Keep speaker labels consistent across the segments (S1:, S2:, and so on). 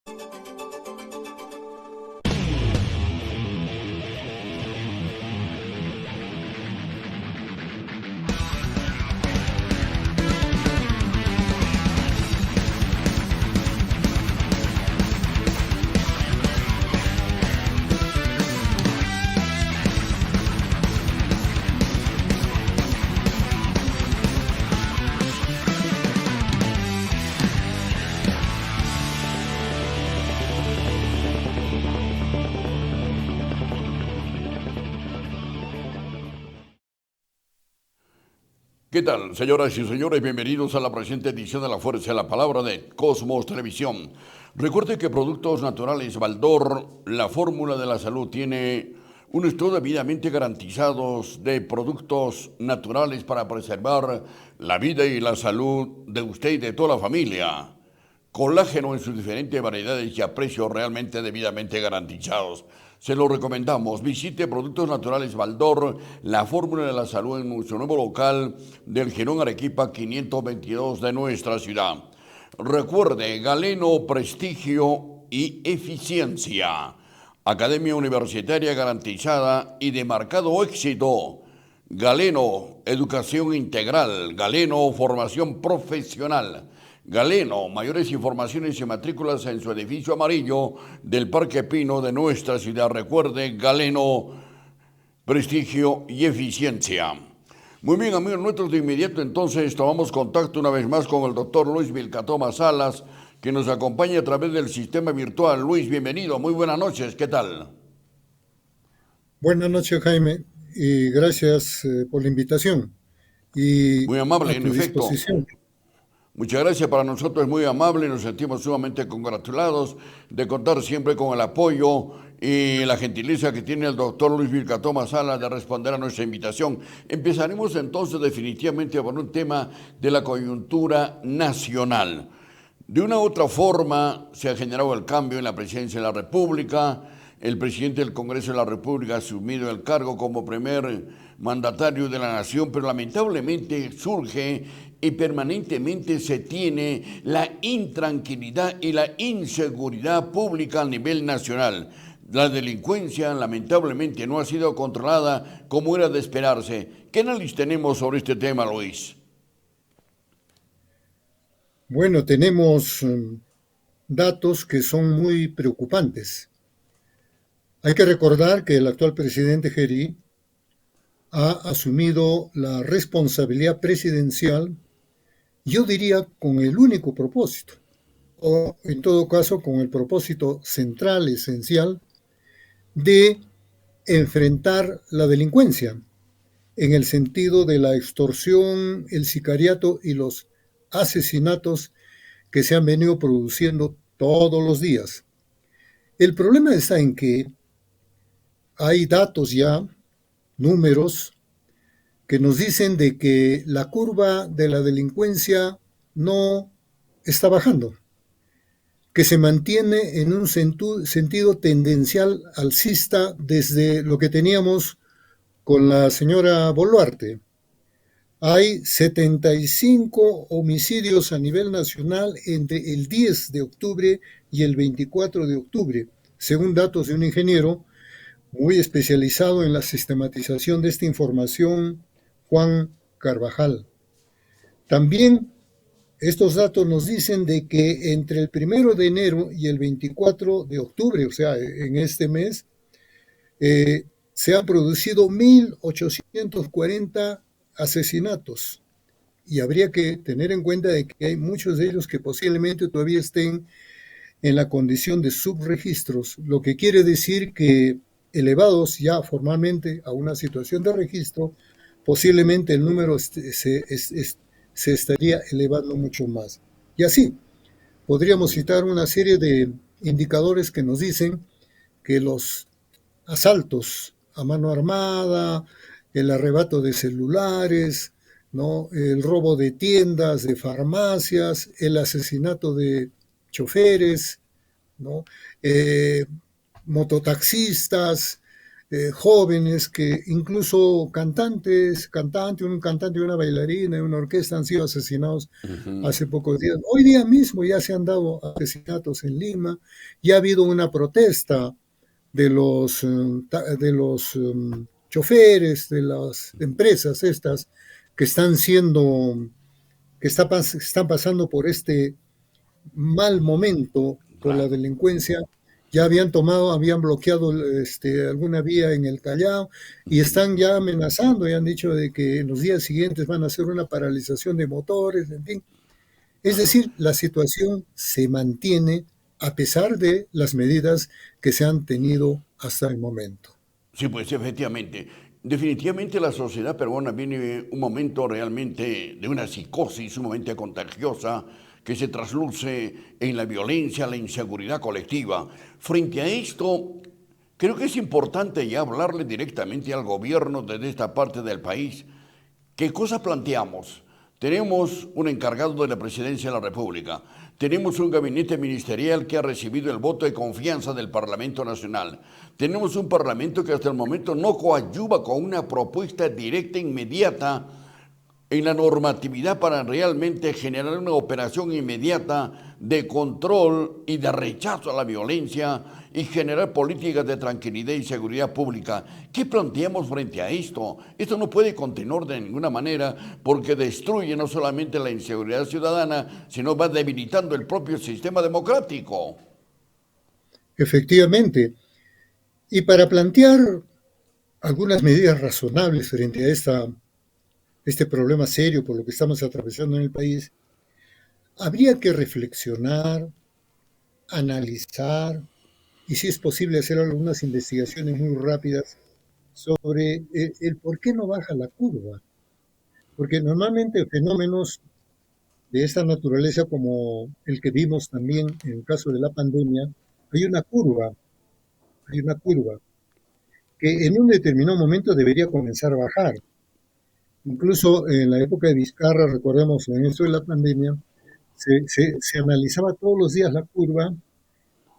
S1: ¿Qué tal, señoras y señores? Bienvenidos a la presente edición de La Fuerza de la Palabra de Cosmos Televisión. Recuerde que Productos Naturales Baldor, la fórmula de la salud, tiene un estudio debidamente garantizados de productos naturales para preservar la vida y la salud de usted y de toda la familia. Colágeno en sus diferentes variedades y a precios realmente debidamente garantizados. Se lo recomendamos. Visite Productos Naturales Baldor, la fórmula de la salud en nuestro nuevo local del Girón Arequipa 522 de nuestra ciudad. Recuerde, Galeno, prestigio y eficiencia. Academia universitaria garantizada y de marcado éxito. Galeno, educación integral. Galeno, formación profesional. Galeno, mayores informaciones y matrículas en su edificio amarillo del Parque Pino de nuestra ciudad. Recuerde, Galeno, prestigio y eficiencia. Muy bien, amigos nuestros, de inmediato entonces tomamos contacto una vez más con el doctor Luis Vilcatoma Salas, que nos acompaña a través del sistema virtual. Luis, bienvenido, muy buenas noches, ¿qué tal?
S2: Buenas noches, Jaime, y gracias por la invitación y
S1: Muy amable,
S2: a
S1: en
S2: tu
S1: efecto.
S2: disposición.
S1: Muchas gracias, para nosotros es muy amable y nos sentimos sumamente congratulados de contar siempre con el apoyo y la gentileza que tiene el doctor Luis Vilcatoma Salas de responder a nuestra invitación. Empezaremos entonces definitivamente por un tema de la coyuntura nacional. De una u otra forma se ha generado el cambio en la presidencia de la República. El presidente del Congreso de la República ha asumido el cargo como primer mandatario de la nación, pero lamentablemente surge y permanentemente se tiene la intranquilidad y la inseguridad pública a nivel nacional. La delincuencia lamentablemente no ha sido controlada como era de esperarse. ¿Qué análisis tenemos sobre este tema, Luis?
S2: Bueno, tenemos datos que son muy preocupantes. Hay que recordar que el actual presidente Geri ha asumido la responsabilidad presidencial, yo diría, con el único propósito, o en todo caso con el propósito central, esencial, de enfrentar la delincuencia, en el sentido de la extorsión, el sicariato y los asesinatos que se han venido produciendo todos los días. El problema está en que hay datos ya, números, que nos dicen de que la curva de la delincuencia no está bajando, que se mantiene en un sentido tendencial alcista desde lo que teníamos con la señora Boluarte. Hay 75 homicidios a nivel nacional entre el 10 de octubre y el 24 de octubre, según datos de un ingeniero muy especializado en la sistematización de esta información, Juan Carvajal. También estos datos nos dicen de que entre el 1 de enero y el 24 de octubre, o sea, en este mes, se han producido 1.840 asesinatos. Y habría que tener en cuenta de que hay muchos de ellos que posiblemente todavía estén en la condición de subregistros, lo que quiere decir que elevados ya formalmente a una situación de registro, posiblemente el número se estaría elevando mucho más. Y así, podríamos citar una serie de indicadores que nos dicen que los asaltos a mano armada, el arrebato de celulares, ¿no? El robo de tiendas, de farmacias, el asesinato de choferes, ¿no? Mototaxistas, jóvenes que incluso un cantante y una bailarina y una orquesta han sido asesinados
S1: Ujú.
S2: hace pocos días. Hoy día mismo ya se han dado asesinatos en Lima, ya ha habido una protesta de los choferes de las empresas estas que están siendo, están pasando por este mal momento por la
S1: Claro.
S2: delincuencia. Ya habían bloqueado alguna vía en el Callao y
S1: Ujú.
S2: están ya amenazando y han dicho de que en los días siguientes van a hacer una paralización de motores, en fin. Es
S1: Claro.
S2: decir, la situación se mantiene a pesar de las medidas que se han tenido hasta el momento.
S1: Sí, pues efectivamente. Definitivamente la sociedad peruana viene un momento realmente de una psicosis sumamente contagiosa que se trasluce en la violencia, la inseguridad colectiva. Frente a esto, creo que es importante ya hablarle directamente al gobierno desde esta parte del país. ¿Qué cosa planteamos? Tenemos un encargado de la presidencia de la República. Tenemos un gabinete ministerial que ha recibido el voto de confianza del Parlamento Nacional. Tenemos un Parlamento que hasta el momento no coadyuva con una propuesta directa e inmediata en la normatividad para realmente generar una operación inmediata de control y de rechazo a la violencia y generar políticas de tranquilidad y seguridad pública. ¿Qué planteamos frente a esto? Esto no puede continuar de ninguna manera porque destruye no solamente la inseguridad ciudadana, sino va debilitando el propio sistema democrático.
S2: Efectivamente, y para plantear algunas medidas razonables frente a este problema serio por lo que estamos atravesando en el país, habría que reflexionar, analizar y si es posible hacer algunas investigaciones muy rápidas sobre el por qué no baja la curva. Porque normalmente fenómenos de esta naturaleza como el que vimos también en el caso de la pandemia, hay una curva, hay una curva que en un determinado momento debería comenzar a bajar. Incluso en la época de Vizcarra, recordemos, en esto de la pandemia, se analizaba todos los días la curva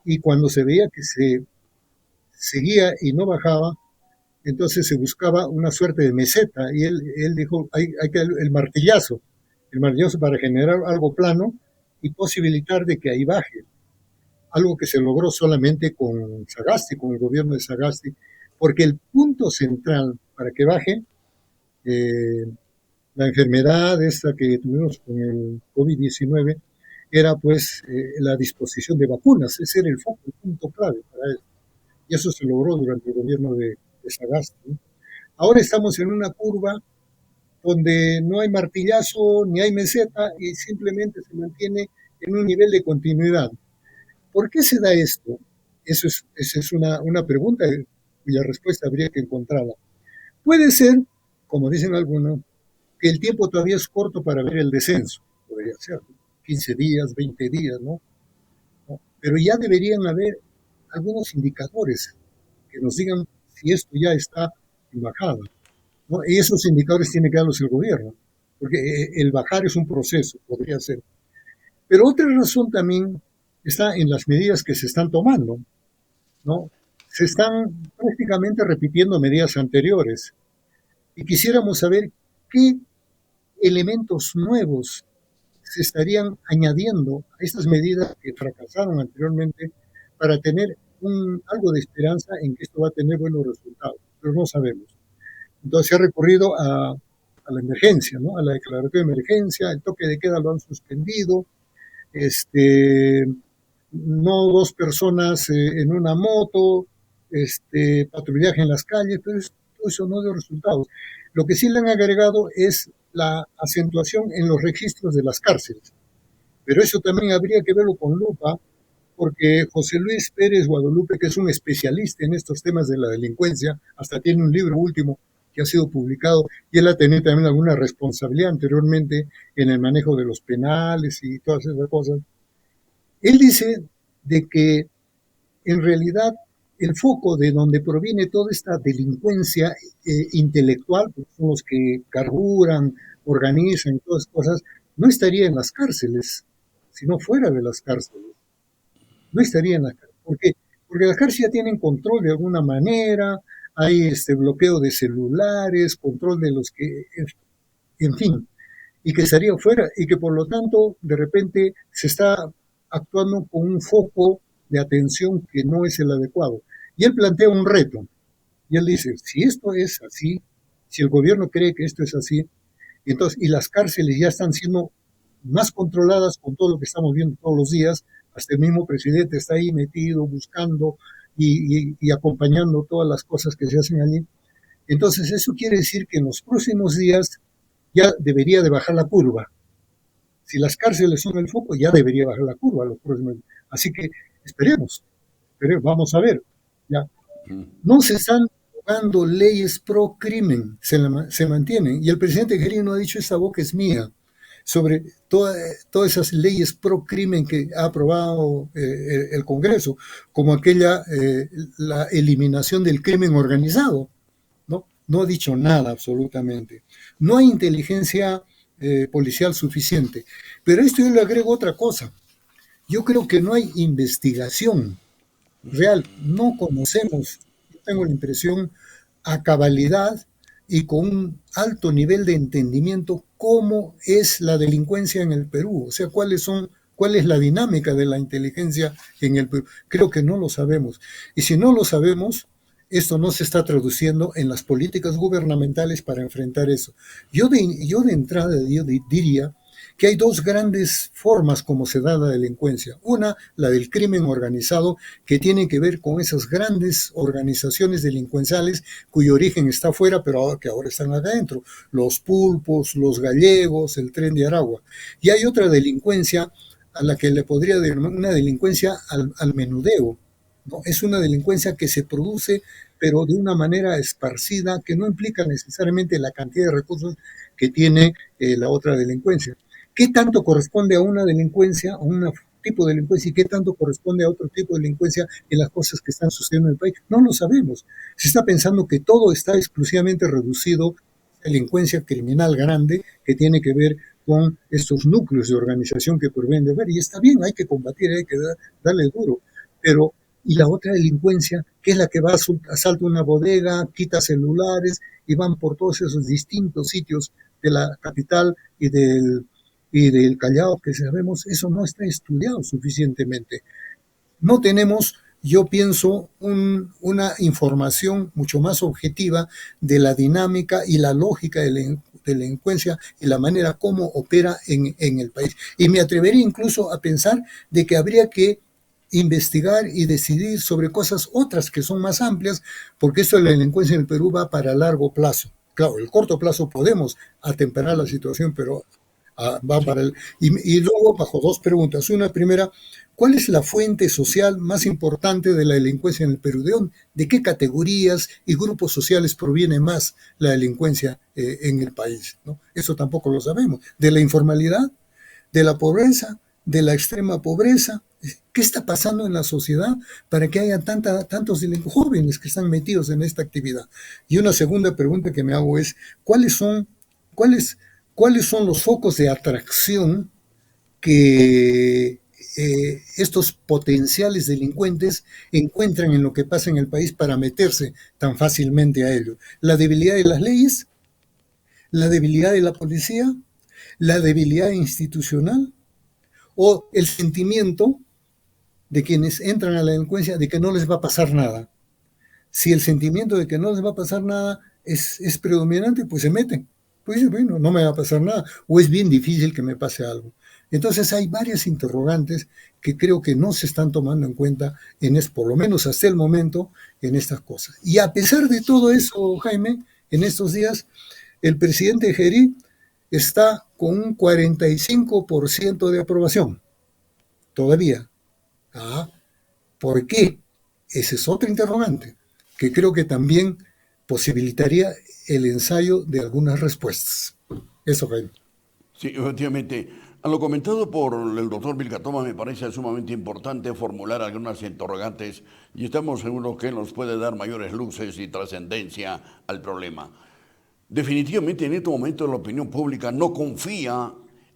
S2: y cuando se veía que se seguía y no bajaba, entonces se buscaba una suerte de meseta y él dijo, hay que el martillazo para generar algo plano y posibilitar de que ahí baje. Algo que se logró solamente con Sagasti, con el gobierno de Sagasti, porque el punto central para que baje eh, la enfermedad esta que tuvimos con el COVID-19 era pues la disposición de vacunas, ese era el foco, el punto clave para eso. Y eso se logró durante el gobierno de Sagasti, ¿no? Ahora estamos en una curva donde no hay martillazo ni hay meseta y simplemente se mantiene en un nivel de continuidad. ¿Por qué se da esto? Esa es una pregunta cuya respuesta habría que encontrarla. Puede ser, como dicen algunos, que el tiempo todavía es corto para ver el descenso. Podría ser 15 días, 20 días, ¿no? ¿No? Pero ya deberían haber algunos indicadores que nos digan si esto ya está en bajada, ¿no? Y esos indicadores tiene que darlos el gobierno, porque el bajar es un proceso, podría ser. Pero otra razón también está en las medidas que se están tomando, ¿no? Se están prácticamente repitiendo medidas anteriores y quisiéramos saber qué elementos nuevos se estarían añadiendo a estas medidas que fracasaron anteriormente para tener algo de esperanza en que esto va a tener buenos resultados, pero no sabemos. Entonces se ha recurrido a la emergencia, ¿no? A la declaración de emergencia, el toque de queda lo han suspendido, este, no dos personas en una moto, patrullaje en las calles, pero todo eso no dio resultados. Lo que sí le han agregado es la acentuación en los registros de las cárceles, pero eso también habría que verlo con lupa, porque José Luis Pérez Guadalupe, que es un especialista en estos temas de la delincuencia, hasta tiene un libro último que ha sido publicado, y él ha tenido también alguna responsabilidad anteriormente en el manejo de los penales y todas esas cosas. Él dice de que en realidad el foco de donde proviene toda esta delincuencia intelectual, pues son los que carburan, organizan, todas esas cosas, no estaría en las cárceles, sino fuera de las cárceles. No estaría en la cárcel. ¿Por qué? Porque las cárceles ya tienen control de alguna manera, hay bloqueo de celulares, control de los que, en fin, y que estaría fuera y que por lo tanto de repente se está actuando con un foco de atención que no es el adecuado. Y él plantea un reto, y él dice, si esto es así, si el gobierno cree que esto es así, entonces, y las cárceles ya están siendo más controladas con todo lo que estamos viendo todos los días, hasta el mismo presidente está ahí metido, buscando y acompañando todas las cosas que se hacen allí. Entonces, eso quiere decir que en los próximos días ya debería de bajar la curva. Si las cárceles son el foco, ya debería bajar la curva los próximos días. Así que esperemos, vamos a ver. Ya. No se están jugando leyes pro crimen, se mantienen. Y el presidente Guerrero ha dicho, esta boca es mía, sobre todas esas leyes pro crimen que ha aprobado el Congreso, como aquella, la eliminación del crimen organizado. ¿No? No ha dicho nada absolutamente. No hay inteligencia policial suficiente. Pero a esto yo le agrego otra cosa. Yo creo que no hay investigación real. No conocemos, yo tengo la impresión, a cabalidad y con un alto nivel de entendimiento cómo es la delincuencia en el Perú. O sea, cuál es la dinámica de la inteligencia en el Perú. Creo que no lo sabemos. Y si no lo sabemos, esto no se está traduciendo en las políticas gubernamentales para enfrentar eso. Yo de entrada diría que hay dos grandes formas como se da la delincuencia. Una, la del crimen organizado, que tiene que ver con esas grandes organizaciones delincuenciales cuyo origen está afuera, pero que ahora están acá adentro. Los pulpos, los gallegos, el Tren de Aragua. Y hay otra delincuencia a la que le podría denominar una delincuencia al menudeo, ¿no? Es una delincuencia que se produce, pero de una manera esparcida, que no implica necesariamente la cantidad de recursos que tiene la otra delincuencia. ¿Qué tanto corresponde a una delincuencia, a un tipo de delincuencia, y qué tanto corresponde a otro tipo de delincuencia en las cosas que están sucediendo en el país? No lo sabemos. Se está pensando que todo está exclusivamente reducido a delincuencia criminal grande que tiene que ver con estos núcleos de organización que proveen de ver, y está bien, hay que combatir, hay que darle duro, pero y la otra delincuencia, que es la que va asalta una bodega, quita celulares y van por todos esos distintos sitios de la capital y del Callao que sabemos, eso no está estudiado suficientemente. No tenemos, yo pienso, una información mucho más objetiva de la dinámica y la lógica de la delincuencia y la manera como opera en el país. Y me atrevería incluso a pensar de que habría que investigar y decidir sobre cosas otras que son más amplias, porque esto de la delincuencia en el Perú va para largo plazo. Claro, el corto plazo podemos atemperar la situación, pero va para el... Y luego, bajo dos preguntas. Una primera, ¿cuál es la fuente social más importante de la delincuencia en el Perú? ¿De qué categorías y grupos sociales proviene más la delincuencia en el país? ¿No? Eso tampoco lo sabemos. ¿De la informalidad? ¿De la pobreza? ¿De la extrema pobreza? ¿Qué está pasando en la sociedad para que haya tantos jóvenes que están metidos en esta actividad? Y una segunda pregunta que me hago es, cuáles, ¿cuáles son los focos de atracción que estos potenciales delincuentes encuentran en lo que pasa en el país para meterse tan fácilmente a ello? ¿La debilidad de las leyes? ¿La debilidad de la policía? ¿La debilidad institucional? ¿O el sentimiento de quienes entran a la delincuencia de que no les va a pasar nada? Si el sentimiento de que no les va a pasar nada es predominante, pues se meten. Pues bueno, no me va a pasar nada, o es bien difícil que me pase algo. Entonces hay varias interrogantes que creo que no se están tomando en cuenta, por lo menos hasta el momento, en estas cosas. Y a pesar de todo eso, Jaime, en estos días, el presidente Gerí está con un 45% de aprobación, todavía. ¿Ah? ¿Por qué? Ese es otro interrogante, que creo que también posibilitaría el ensayo de algunas respuestas. Eso, Jaime.
S1: Sí, efectivamente. A lo comentado por el doctor Vilcatoma me parece sumamente importante formular algunas interrogantes y estamos seguros que nos puede dar mayores luces y trascendencia al problema. Definitivamente en este momento la opinión pública no confía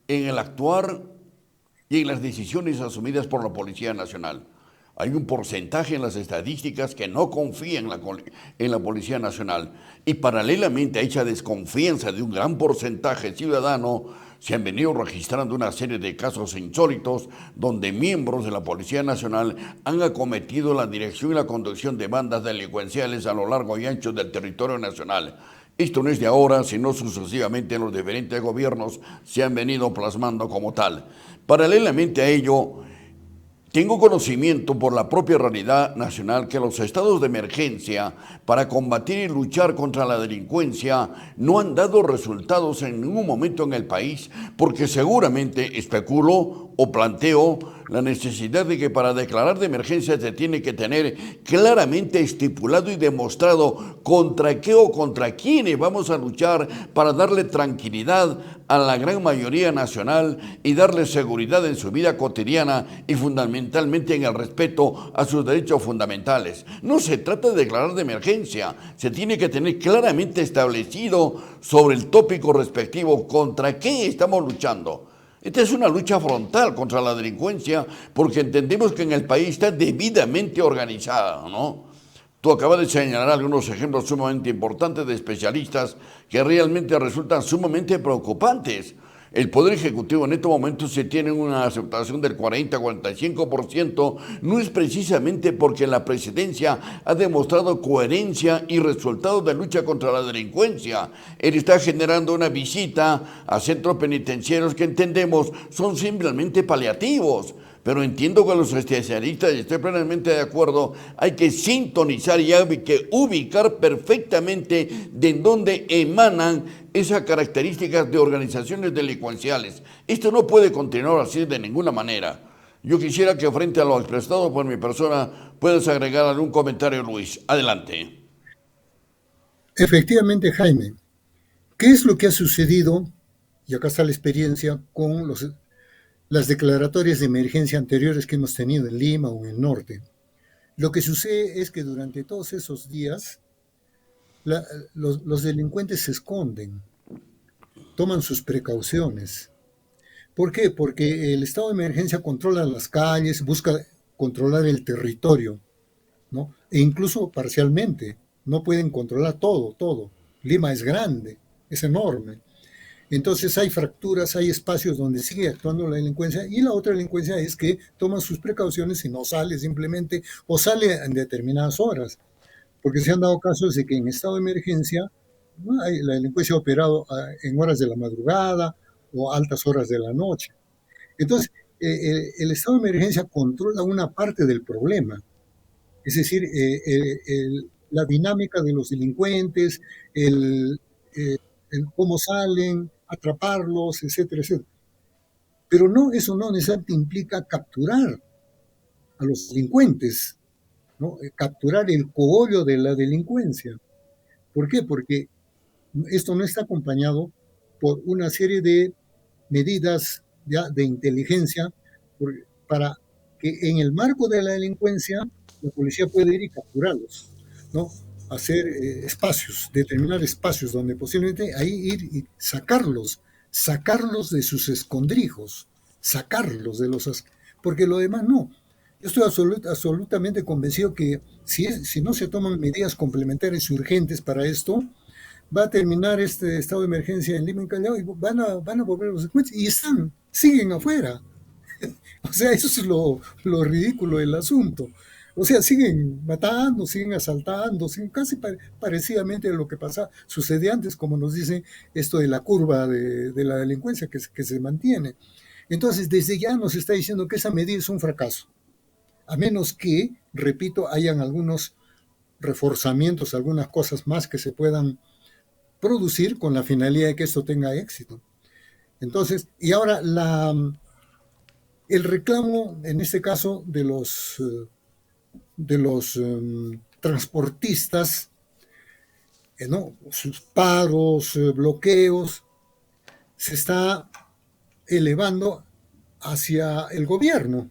S1: en el actuar y en las decisiones asumidas por la Policía Nacional. Hay un porcentaje en las estadísticas que no confía en la Policía Nacional y paralelamente a esa desconfianza de un gran porcentaje ciudadano se han venido registrando una serie de casos insólitos donde miembros de la Policía Nacional han acometido la dirección y la conducción de bandas delincuenciales a lo largo y ancho del territorio nacional. Esto no es de ahora, sino sucesivamente en los diferentes gobiernos se han venido plasmando como tal. Paralelamente a ello, tengo conocimiento por la propia realidad nacional que los estados de emergencia para combatir y luchar contra la delincuencia no han dado resultados en ningún momento en el país porque seguramente especulo o planteo la necesidad de que para declarar de emergencia se tiene que tener claramente estipulado y demostrado contra qué o contra quiénes vamos a luchar para darle tranquilidad a la gran mayoría nacional y darle seguridad en su vida cotidiana y fundamentalmente en el respeto a sus derechos fundamentales. No se trata de declarar de emergencia, se tiene que tener claramente establecido sobre el tópico respectivo contra qué estamos luchando. Esta es una lucha frontal contra la delincuencia porque entendemos que en el país está debidamente organizada, ¿no? Tú acabas de señalar algunos ejemplos sumamente importantes de especialistas que realmente resultan sumamente preocupantes. El Poder Ejecutivo en estos momentos, si tiene una aceptación del 40-45%, no es precisamente porque la presidencia ha demostrado coherencia y resultados de lucha contra la delincuencia. Él está generando una visita a centros penitenciarios que entendemos son simplemente paliativos. Pero entiendo que los especialistas, y estoy plenamente de acuerdo, hay que sintonizar y hay que ubicar perfectamente de dónde emanan esas características de organizaciones delincuenciales. Esto no puede continuar así de ninguna manera. Yo quisiera que frente a lo expresado por mi persona puedas agregar algún comentario, Luis. Adelante.
S2: Efectivamente, Jaime, ¿qué es lo que ha sucedido? Y acá está la experiencia con las declaratorias de emergencia anteriores que hemos tenido en Lima o en el norte. Lo que sucede es que durante todos esos días los delincuentes se esconden, toman sus precauciones. ¿Por qué? Porque el estado de emergencia controla las calles, busca controlar el territorio, ¿no? E incluso parcialmente, no pueden controlar todo, todo. Lima es grande, es enorme. Entonces hay fracturas, hay espacios donde sigue actuando la delincuencia y la otra delincuencia es que toma sus precauciones y no sale simplemente o sale en determinadas horas, porque se han dado casos de que en estado de emergencia, ¿no?, la delincuencia ha operado en horas de la madrugada o altas horas de la noche. Entonces, el estado de emergencia controla una parte del problema, es decir, la dinámica de los delincuentes, el, eh, el cómo salen, atraparlos, etcétera, etcétera. Pero no, eso no necesariamente implica capturar a los delincuentes, ¿no? Capturar el cogollo de la delincuencia. ¿Por qué? Porque esto no está acompañado por una serie de medidas ya de inteligencia para que en el marco de la delincuencia la policía pueda ir y capturarlos, ¿no? Hacer espacios, determinar espacios donde posiblemente ahí ir y sacarlos de sus escondrijos, sacarlos de los... Porque lo demás no. Yo estoy absolutamente convencido que si no se toman medidas complementarias y urgentes para esto, va a terminar este estado de emergencia en Lima y Callao y van a volver los delincuentes y siguen afuera. O sea, eso es lo ridículo del asunto. O sea, siguen matando, siguen asaltando, siguen casi parecidamente a lo que sucede antes, como nos dice esto de la curva de la delincuencia que se mantiene. Entonces, desde ya nos está diciendo que esa medida es un fracaso, a menos que, repito, hayan algunos reforzamientos, algunas cosas más que se puedan producir con la finalidad de que esto tenga éxito. Entonces, y ahora el reclamo, en este caso, de los transportistas, ¿no?, sus paros, bloqueos, se está elevando hacia el gobierno.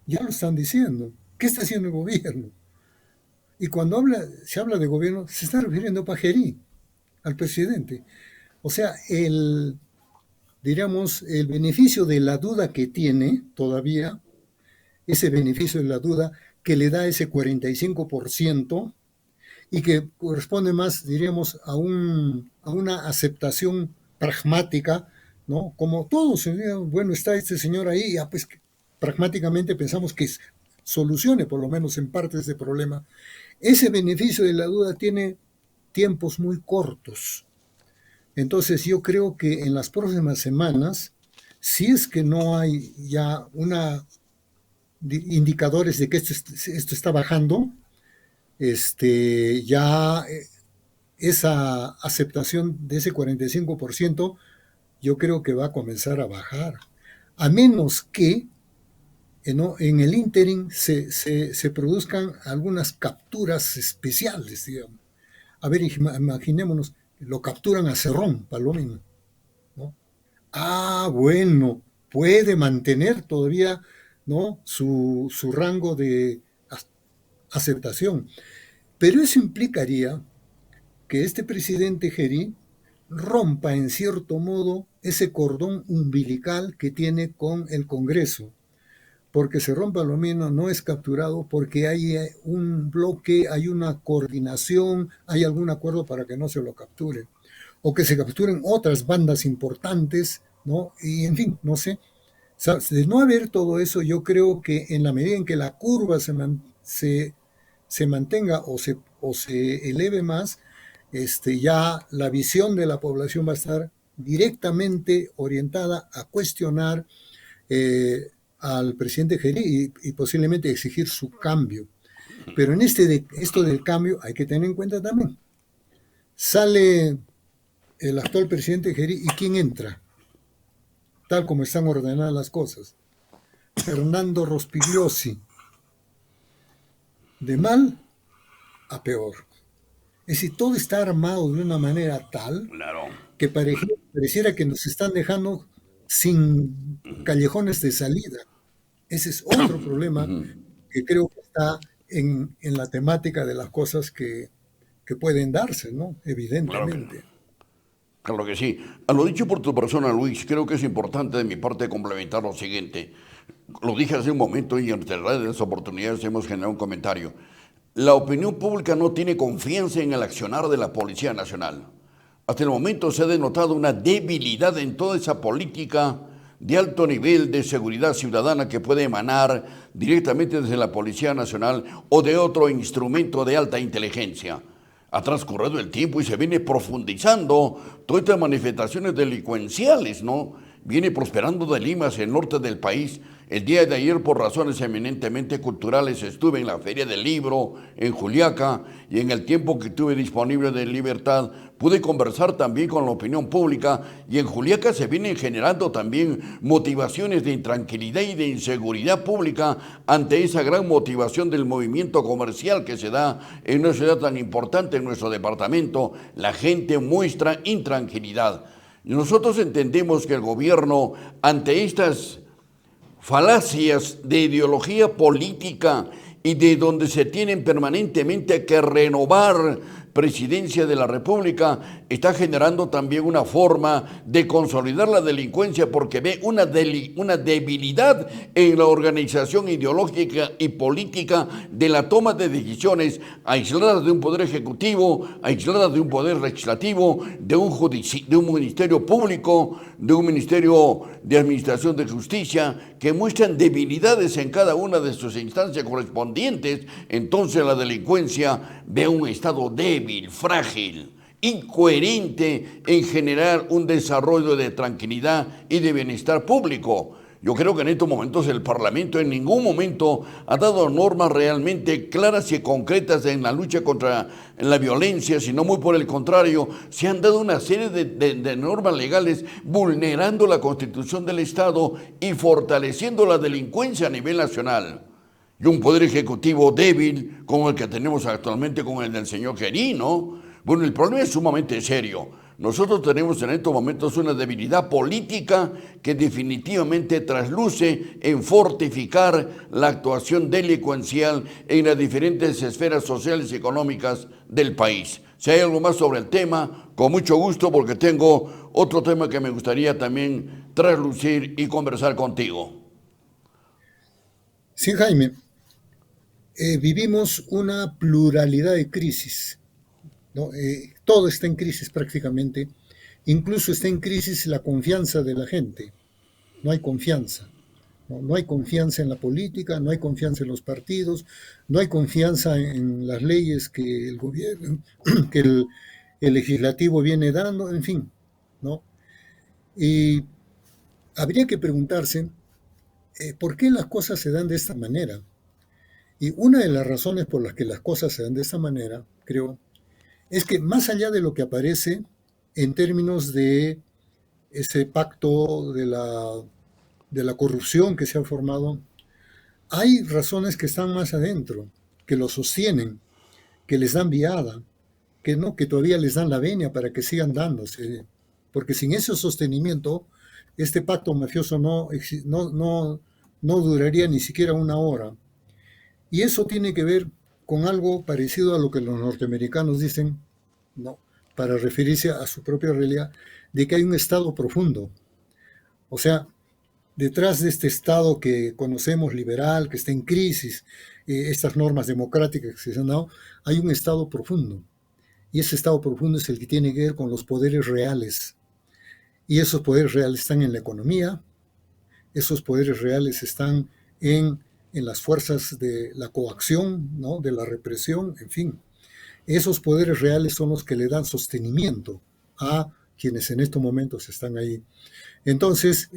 S2: Ya lo están diciendo. ¿Qué está haciendo el gobierno? Y cuando se habla de gobierno, se está refiriendo a Pajerí, al presidente. O sea, diríamos, el beneficio de la duda que tiene todavía, ese beneficio de la duda que le da ese 45% y que corresponde más, diríamos, a una aceptación pragmática, ¿no? Como todos, bueno, está este señor ahí, ya pues pragmáticamente pensamos que solucione por lo menos en parte ese problema. Ese beneficio de la duda tiene tiempos muy cortos. Entonces yo creo que en las próximas semanas, si es que no hay ya indicadores de que esto está bajando, ya esa aceptación de ese 45%, yo creo que va a comenzar a bajar. A menos que en el ínterin se produzcan algunas capturas especiales, digamos. A ver, imaginémonos, lo capturan a Cerrón, Palomino, ¿no? Ah, bueno, puede mantener todavía, ¿no? Su rango de aceptación. Pero eso implicaría que este presidente Geri rompa en cierto modo ese cordón umbilical que tiene con el Congreso. Porque se rompa lo menos no es capturado porque hay un bloque, hay una coordinación, hay algún acuerdo para que no se lo capture. O que se capturen otras bandas importantes, ¿no? Y en fin, no sé. O sea, de no haber todo eso, yo creo que en la medida en que la curva se mantenga o se eleve más, ya la visión de la población va a estar directamente orientada a cuestionar al presidente Geri y posiblemente exigir su cambio. Pero en esto del cambio hay que tener en cuenta también. Sale el actual presidente Geri y ¿quién entra? Tal como están ordenadas las cosas. Fernando Rospigliosi. De mal a peor. Es decir, todo está armado de una manera tal
S1: Claro.
S2: que pareciera que nos están dejando sin callejones de salida. Ese es otro problema que creo que está en la temática de las cosas que pueden darse, ¿no?
S1: Claro que,
S2: Evidentemente.
S1: claro que sí. A lo dicho por tu persona, Luis, creo que es importante de mi parte complementar lo siguiente. Lo dije hace un momento y entre las oportunidades hemos generado un comentario. La opinión pública no tiene confianza en el accionar de la Policía Nacional. Hasta el momento se ha denotado una debilidad en toda esa política de alto nivel de seguridad ciudadana que puede emanar directamente desde la Policía Nacional o de otro instrumento de alta inteligencia. Ha transcurrido el tiempo y se viene profundizando todas estas manifestaciones delincuenciales, ¿no? Viene prosperando de Lima hacia el norte del país. El día de ayer, por razones eminentemente culturales, estuve en la Feria del Libro, en Juliaca, y en el tiempo que tuve disponible de libertad, pude conversar también con la opinión pública, y en Juliaca se vienen generando también motivaciones de intranquilidad y de inseguridad pública ante esa gran motivación del movimiento comercial que se da en una ciudad tan importante en nuestro departamento. La gente muestra intranquilidad. Nosotros entendemos que el gobierno, ante estas falacias de ideología política y de donde se tienen permanentemente que renovar presidencia de la República, está generando también una forma de consolidar la delincuencia porque ve una debilidad en la organización ideológica y política de la toma de decisiones aisladas de un poder ejecutivo, aisladas de un poder legislativo, de un ministerio público, de un ministerio de administración de justicia, que muestran debilidades en cada una de sus instancias correspondientes. Entonces la delincuencia ve un estado débil, frágil, incoherente en generar un desarrollo de tranquilidad y de bienestar público. Yo creo que en estos momentos el Parlamento en ningún momento ha dado normas realmente claras y concretas en la lucha contra la violencia, sino muy por el contrario, se han dado una serie de normas legales vulnerando la Constitución del Estado y fortaleciendo la delincuencia a nivel nacional. Y un poder ejecutivo débil como el que tenemos actualmente con el del señor Geri, ¿no? Bueno, el problema es sumamente serio. Nosotros tenemos en estos momentos una debilidad política que definitivamente trasluce en fortificar la actuación delincuencial en las diferentes esferas sociales y económicas del país. Si hay algo más sobre el tema, con mucho gusto, porque tengo otro tema que me gustaría también traslucir y conversar contigo.
S2: Sí, Jaime. Vivimos una pluralidad de crisis, ¿no? Todo está en crisis prácticamente, incluso está en crisis la confianza de la gente, no hay confianza. No, no hay confianza en la política, no hay confianza en los partidos, no hay confianza en las leyes que el gobierno, que el legislativo viene dando, en fin, ¿no? Y habría que preguntarse por qué las cosas se dan de esta manera. Y una de las razones por las que las cosas se dan de esta manera, creo, es que más allá de lo que aparece en términos de ese pacto de la corrupción que se ha formado, hay razones que están más adentro, que lo sostienen, que les dan viada, que no, que todavía les dan la venia para que sigan dándose. Porque sin ese sostenimiento, este pacto mafioso no duraría ni siquiera una hora. Y eso tiene que ver con algo parecido a lo que los norteamericanos dicen, ¿no? Para referirse a su propia realidad, de que hay un estado profundo. O sea, detrás de este Estado que conocemos liberal, que está en crisis, estas normas democráticas que se han dado, hay un Estado profundo. Y ese Estado profundo es el que tiene que ver con los poderes reales. Y esos poderes reales están en la economía, esos poderes reales están en las fuerzas de la coacción, ¿no? De la represión, en fin. Esos poderes reales son los que le dan sostenimiento a quienes en estos momentos están ahí. Entonces,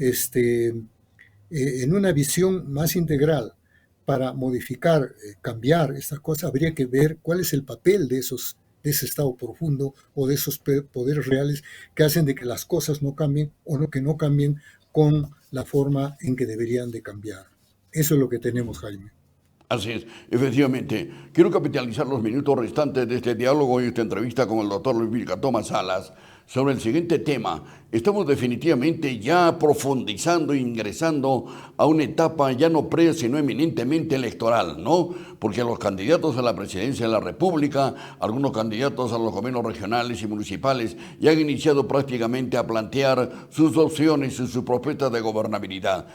S2: en una visión más integral para modificar, cambiar estas cosas, habría que ver cuál es el papel de ese estado profundo o de esos poderes reales que hacen de que las cosas no cambien o no, que no cambien con la forma en que deberían de cambiar. Eso es lo que tenemos, Jaime.
S1: Así es, efectivamente. Quiero capitalizar los minutos restantes de este diálogo y esta entrevista con el doctor Luis Vilcatoma Salas sobre el siguiente tema. Estamos definitivamente ya profundizando e ingresando a una etapa ya no pre, sino eminentemente electoral, ¿no? Porque los candidatos a la presidencia de la República, algunos candidatos a los gobiernos regionales y municipales, ya han iniciado prácticamente a plantear sus opciones y sus propuestas de gobernabilidad.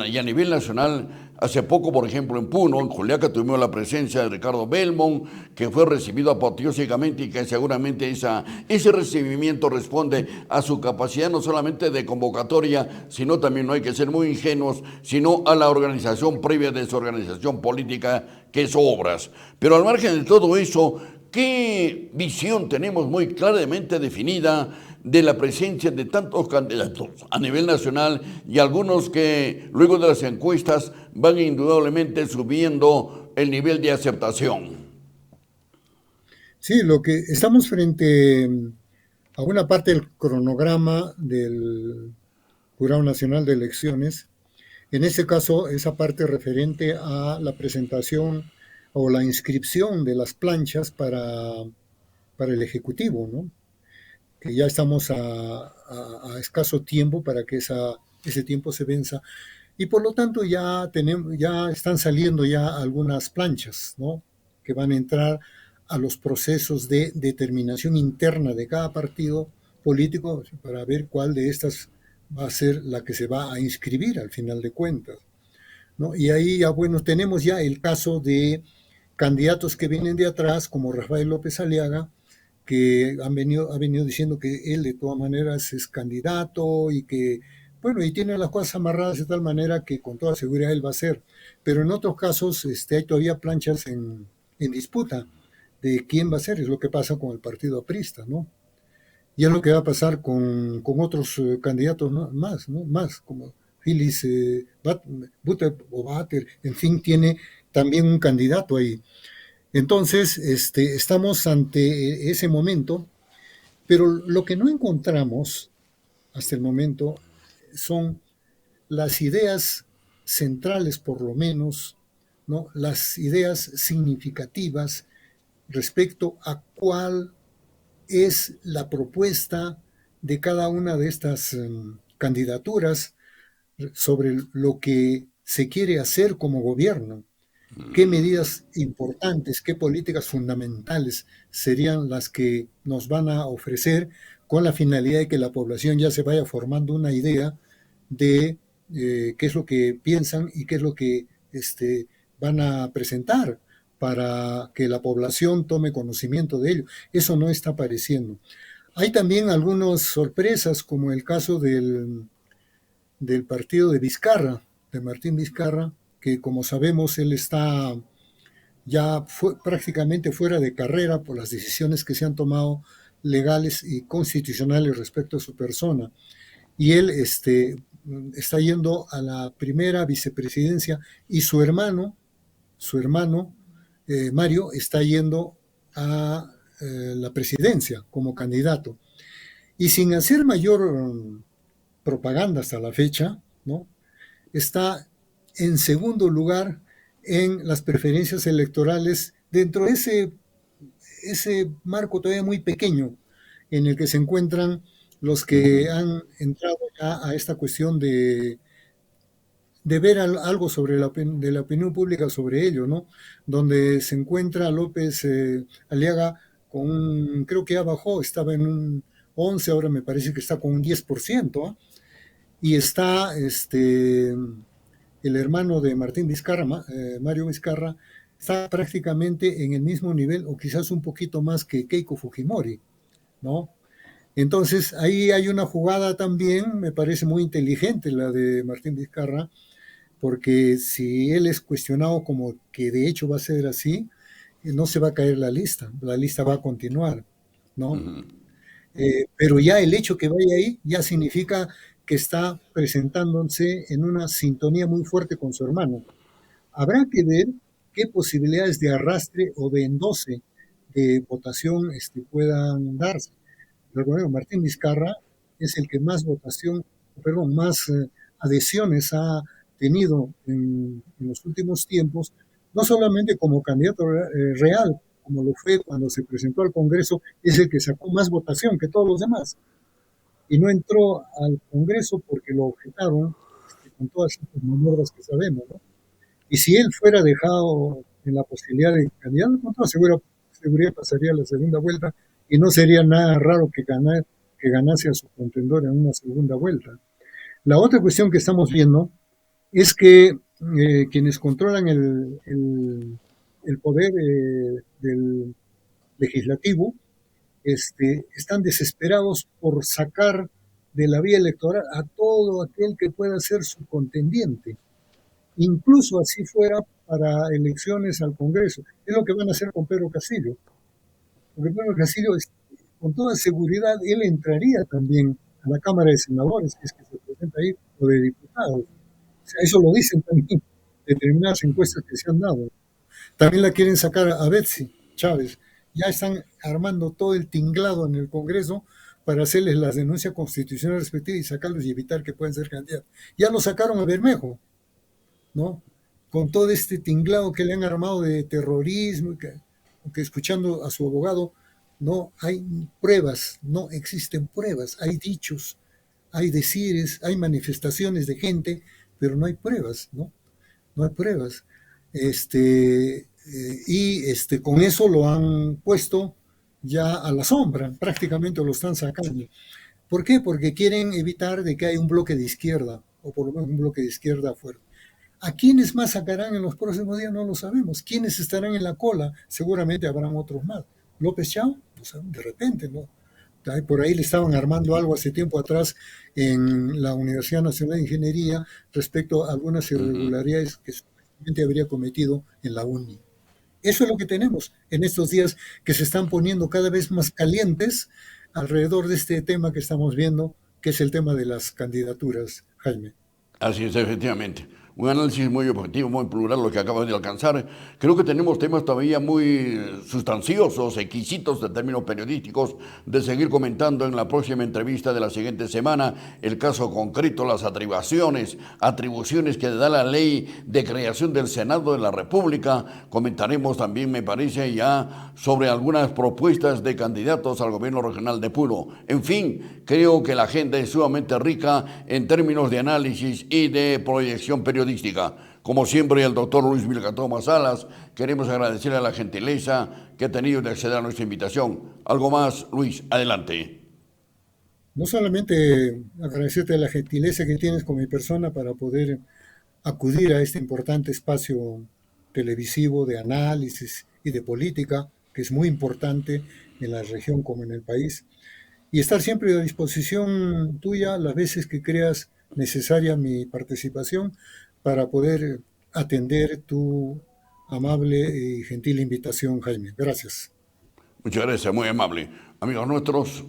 S1: Y a nivel nacional, hace poco, por ejemplo, en Puno, en Juliaca, tuvimos la presencia de Ricardo Belmont, que fue recibido apoteósicamente y que seguramente ese recibimiento responde a su capacidad no solamente de convocatoria, sino también, no hay que ser muy ingenuos, sino a la organización previa de su organización política, que es Obras. Pero al margen de todo eso, ¿qué visión tenemos muy claramente definida de la presencia de tantos candidatos a nivel nacional y algunos que luego de las encuestas van indudablemente subiendo el nivel de aceptación?
S2: Sí, lo que estamos frente a una parte del cronograma del Jurado Nacional de Elecciones. En este caso, esa parte referente a la presentación o la inscripción de las planchas para el Ejecutivo, ¿no? Que ya estamos a escaso tiempo para que ese tiempo se venza. Y por lo tanto ya están saliendo ya algunas planchas, ¿no? Que van a entrar a los procesos de determinación interna de cada partido político para ver cuál de estas va a ser la que se va a inscribir al final de cuentas, ¿no? Y ahí ya, bueno, tenemos ya el caso de candidatos que vienen de atrás, como Rafael López Aliaga, que ha venido diciendo que él de todas maneras es candidato y que, bueno, y tiene las cosas amarradas de tal manera que con toda seguridad él va a ser. Pero en otros casos hay todavía planchas en disputa de quién va a ser, es lo que pasa con el partido aprista, ¿no? Y es lo que va a pasar con otros candidatos, ¿no? Más, ¿no? Más, como Phyllis Butter o Bater, en fin, tiene también un candidato ahí. Entonces, estamos ante ese momento, pero lo que no encontramos hasta el momento son las ideas centrales, por lo menos, ¿no? Las ideas significativas respecto a cuál es la propuesta de cada una de estas candidaturas sobre lo que se quiere hacer como gobierno. ¿Qué medidas importantes, qué políticas fundamentales serían las que nos van a ofrecer con la finalidad de que la población ya se vaya formando una idea de qué es lo que piensan y qué es lo que van a presentar? para que la población tome conocimiento de ello. Eso no está apareciendo. Hay también algunas sorpresas, como el caso del partido de Vizcarra, de Martín Vizcarra, que como sabemos él está ya prácticamente fuera de carrera por las decisiones que se han tomado legales y constitucionales respecto a su persona. Y él está yendo a la primera vicepresidencia y su hermano Mario, está yendo a la presidencia como candidato. Y sin hacer mayor propaganda hasta la fecha, ¿no? Está en segundo lugar en las preferencias electorales dentro de ese marco todavía muy pequeño en el que se encuentran los que
S1: Ujú.
S2: han entrado ya a esta cuestión de ver algo sobre de la opinión pública sobre ello, ¿no? Donde se encuentra López Aliaga con creo que ya bajó, estaba en un 11, ahora me parece que está con un 10%, ¿eh? Y está el hermano de Martín Vizcarra, Mario Vizcarra, está prácticamente en el mismo nivel o quizás un poquito más que Keiko Fujimori, ¿no? Entonces ahí hay una jugada también, me parece muy inteligente la de Martín Vizcarra, porque si él es cuestionado como que de hecho va a ser así, no se va a caer la lista va a continuar, ¿no?
S1: Ujú.
S2: Pero ya el hecho que vaya ahí ya significa que está presentándose en una sintonía muy fuerte con su hermano. Habrá que ver qué posibilidades de arrastre o de endose de votación puedan darse. Recuerdo, Martín Vizcarra es el que más más adhesiones ha tenido en los últimos tiempos, no solamente como candidato real, como lo fue cuando se presentó al Congreso, es el que sacó más votación que todos los demás. Y no entró al Congreso porque lo objetaron con todas estas maniobras que sabemos, ¿no? Y si él fuera dejado en la posibilidad de candidato, con toda seguridad pasaría a la segunda vuelta y no sería nada raro que ganase a su contendor en una segunda vuelta. La otra cuestión que estamos viendo es que quienes controlan el poder del legislativo están desesperados por sacar de la vía electoral a todo aquel que pueda ser su contendiente, incluso así fuera para elecciones al Congreso. Es lo que van a hacer con Pedro Castillo. Porque Pedro Castillo, con toda seguridad, él entraría también a la Cámara de Senadores, que es que se presenta ahí, o de diputados. O sea, eso lo dicen también determinadas encuestas que se han dado. También la quieren sacar a Betsy Chávez. Ya están armando todo el tinglado en el Congreso para hacerles las denuncias constitucionales respectivas y sacarlos y evitar que puedan ser candidatos. Ya lo sacaron a Bermejo, ¿no? Con todo este tinglado que le han armado de terrorismo, que escuchando a su abogado, no hay pruebas, no existen pruebas, hay dichos, hay decires, hay manifestaciones de gente, pero no hay pruebas, ¿no? No hay pruebas. Con eso lo han puesto ya a la sombra, prácticamente lo están sacando. ¿Por qué? Porque quieren evitar de que haya un bloque de izquierda, o por lo menos un bloque de izquierda fuerte. ¿A quiénes más sacarán en los próximos días? No lo sabemos. ¿Quiénes estarán en la cola? Seguramente habrán otros más. López Chao, pues, de repente, ¿no? Por ahí le estaban armando algo hace tiempo atrás en la Universidad Nacional de Ingeniería respecto a algunas
S1: Ujú.
S2: irregularidades que supuestamente habría cometido en la UNI. Eso es lo que tenemos en estos días que se están poniendo cada vez más calientes alrededor de este tema que estamos viendo, que es el tema de las candidaturas, Jaime.
S1: Así es, efectivamente. Un análisis muy objetivo, muy plural lo que acabas de alcanzar. Creo que tenemos temas todavía muy sustanciosos, exquisitos de términos periodísticos, de seguir comentando en la próxima entrevista de la siguiente semana el caso concreto, las atribuciones que da la ley de creación del Senado de la República. Comentaremos también, me parece, ya sobre algunas propuestas de candidatos al gobierno regional de Puno. En fin, creo que la agenda es sumamente rica en términos de análisis y de proyección periodística. Como siempre, el doctor Luis Vilcatoma Salas, queremos agradecerle a la gentileza que ha tenido de acceder a nuestra invitación. Algo más, Luis, adelante.
S2: No solamente agradecerte la gentileza que tienes con mi persona para poder acudir a este importante espacio televisivo de análisis y de política, que es muy importante en la región como en el país, y estar siempre a disposición tuya las veces que creas necesaria mi participación para poder atender tu amable y gentil invitación, Jaime. Gracias.
S1: Muchas gracias, muy amable. Amigos nuestros,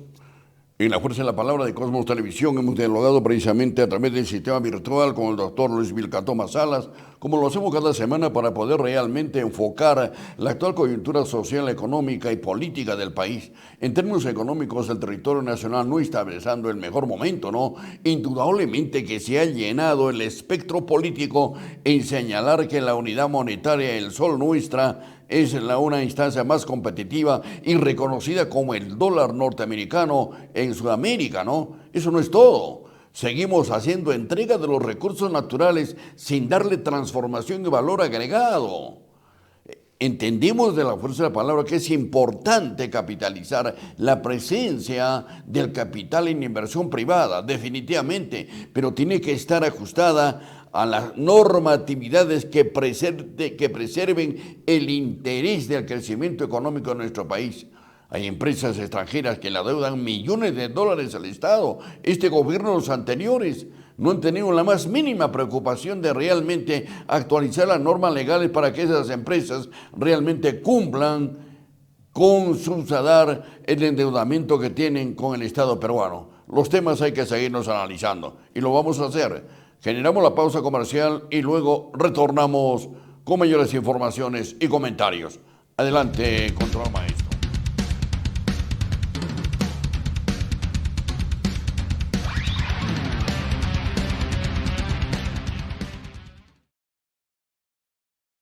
S1: en la Fuerza de la Palabra de Cosmos Televisión hemos dialogado precisamente a través del sistema virtual con el doctor Luis Vilcatoma Salas, como lo hacemos cada semana para poder realmente enfocar la actual coyuntura social, económica y política del país. En términos económicos, el territorio nacional no está atravesando el mejor momento, ¿no? Indudablemente que se ha llenado el espectro político en señalar que la unidad monetaria, el sol nuestra, es una instancia más competitiva y reconocida como el dólar norteamericano en Sudamérica, ¿no? Eso no es todo. Seguimos haciendo entrega de los recursos naturales sin darle transformación y valor agregado. Entendemos de la Fuerza de la Palabra que es importante capitalizar la presencia del capital en inversión privada, definitivamente, pero tiene que estar ajustada a las normatividades que preserven el interés del crecimiento económico de nuestro país. Hay empresas extranjeras que le adeudan millones de dólares al Estado. Este gobierno, los anteriores, no han tenido la más mínima preocupación de realmente actualizar las normas legales para que esas empresas realmente cumplan con subsanar el endeudamiento que tienen con el Estado peruano. Los temas hay que seguirnos analizando y lo vamos a hacer. Generamos la pausa comercial y luego retornamos con mayores informaciones y comentarios. Adelante, control maestro.